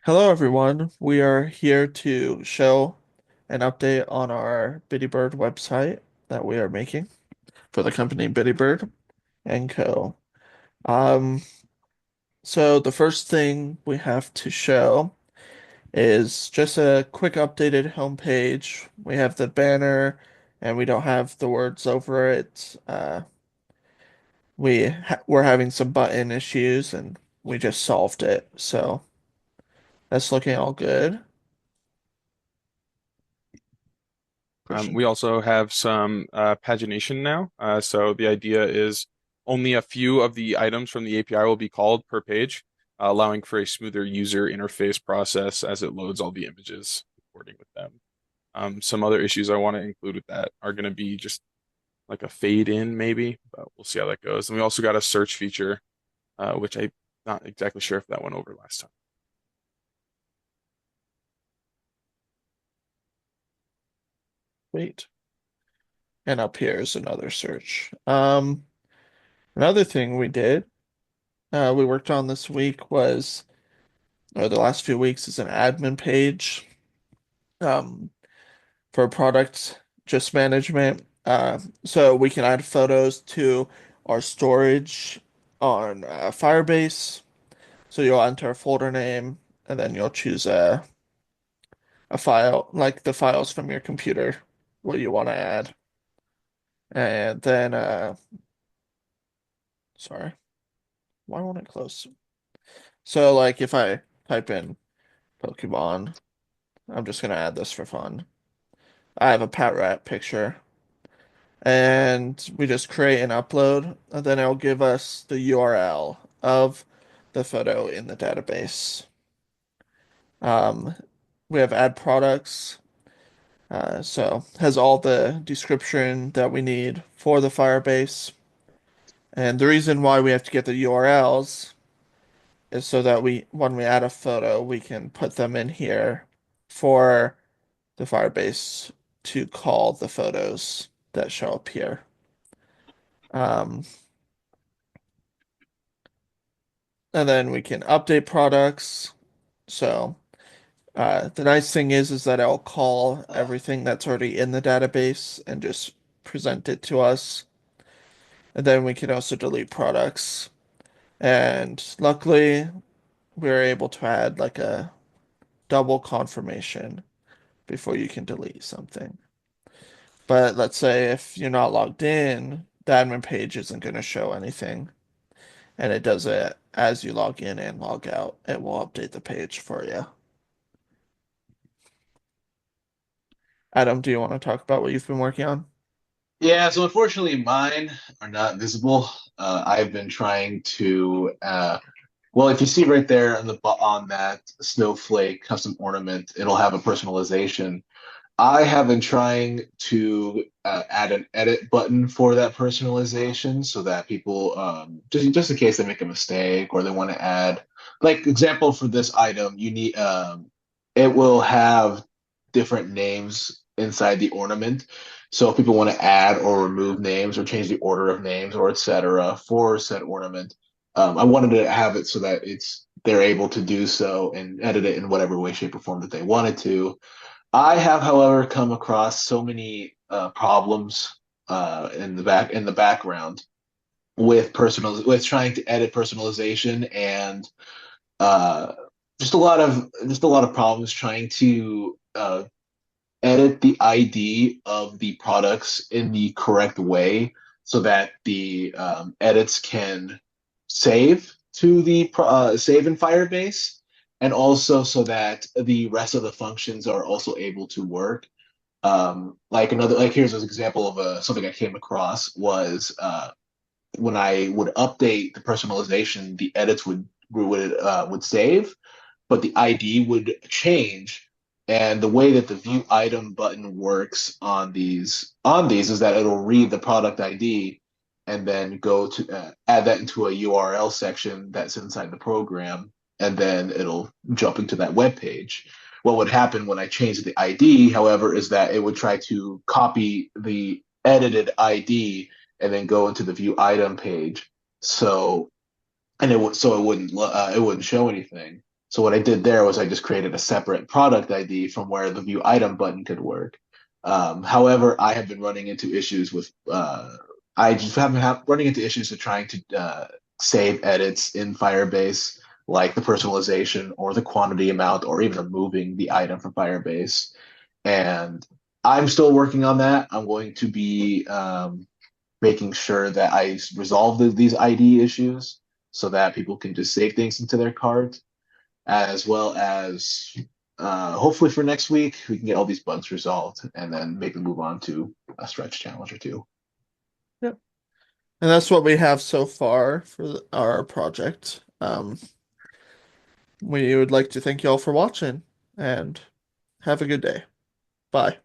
Hello, everyone. We are here to show an update on our Bittybird website that we are making for the company Bittybird Co. Um, so the first thing we have to show is just a quick updated homepage. We have the banner and we don't have the words over it. We're having some button issues and we just solved it. So that's looking all good. We Christian. also have some pagination now. So the idea is only a few of the items from the API will be called per page, allowing for a smoother user interface process as it loads all the images, recording with them. Some other issues I want to include with that are going to be just like a fade in, maybe, but we'll see how that goes. And we also got a search feature, which I'm not exactly sure if that went over last time. Wait. And up here is another search. Another thing we worked on this week or the last few weeks, is an admin page um, for product just management. So we can add photos to our storage on Firebase. So you'll enter a folder name and then you'll choose a file, like the files from your computer, what you want to add. And then, sorry, why won't it close? So like if I type in Pokemon, I'm just gonna add this for fun. I have a Pat Rat picture, and we just create and upload, and then it'll give us the URL of the photo in the database. Um, we have add products, so has all the description that we need for the Firebase. And the reason why we have to get the URLs is so that when we add a photo, we can put them in here for the Firebase to call the photos that show up here. Um, and then we can update products. So the nice thing is that it'll call everything that's already in the database and just present it to us. And then we can also delete products. And luckily, we're able to add like a double confirmation before you can delete something. But let's say if you're not logged in, the admin page isn't going to show anything. And it does it as you log in and log out. It will update the page for you. Adam, do you want to talk about what you've been working on? Yeah, so unfortunately mine are not visible. I've been trying to well, if you see right there on that snowflake custom ornament, it'll have a personalization. I have been trying to add an edit button for that personalization so that people just in case they make a mistake or they want to add, like example for this item, you need it will have different names inside the ornament. So if people want to add or remove names or change the order of names or etc. for said ornament, I wanted to have it so that they're able to do so and edit it in whatever way, shape, or form that they wanted to. I have, however, come across so many problems in the background with trying to edit personalization and uh, just a lot of problems trying to edit the ID of the products in the correct way so that the edits can save in Firebase, and also so that the rest of the functions are also able to work. Like here's an example of something I came across was when I would update the personalization, the edits would save, but the ID would change. And the way that the view item button works on these is that it'll read the product ID and then go to add that into a URL section that's inside the program, and then it'll jump into that web page. What would happen when I changed the ID, however, is that it would try to copy the edited ID and then go into the view item page. So it wouldn't show anything. So what I did there was I just created a separate product ID from where the view item button could work. However, I have been running into issues with I just have been running into issues with trying to save edits in Firebase, like the personalization or the quantity amount, or even removing the item from Firebase. And I'm still working on that. I'm going to be making sure that I resolve these ID issues so that people can just save things into their cards, as well as hopefully for next week we can get all these bugs resolved and then maybe move on to a stretch challenge or two. Yep. And that's what we have so far for our project. We would like to thank you all for watching and have a good day. Bye.